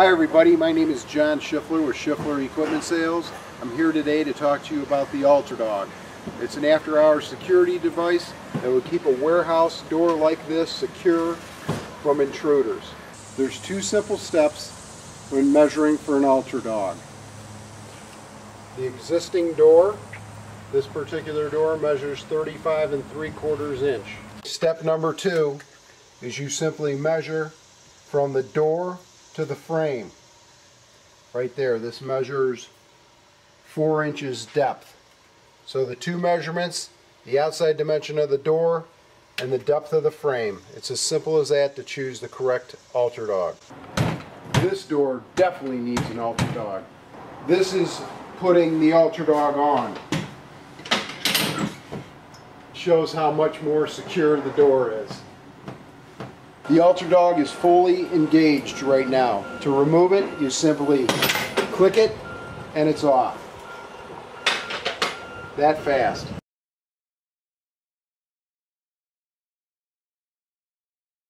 Hi everybody, my name is John Schiffler with Schiffler Equipment Sales. I'm here today to talk to you about the UltraDog. It's an after-hours security device that will keep a warehouse door like this secure from intruders. There's two simple steps when measuring for an UltraDog. The existing door, this particular door, measures 35 3/4 inch. Step number 2 is you simply measure from the door to the frame. Right there, this measures 4 inches depth. So the two measurements, the outside dimension of the door and the depth of the frame. It's as simple as that to choose the correct UltraDog. This door definitely needs an UltraDog. This is putting the UltraDog on. Shows how much more secure the door is. The UltraDog is fully engaged right now. To remove it, you simply click it and it's off. That fast.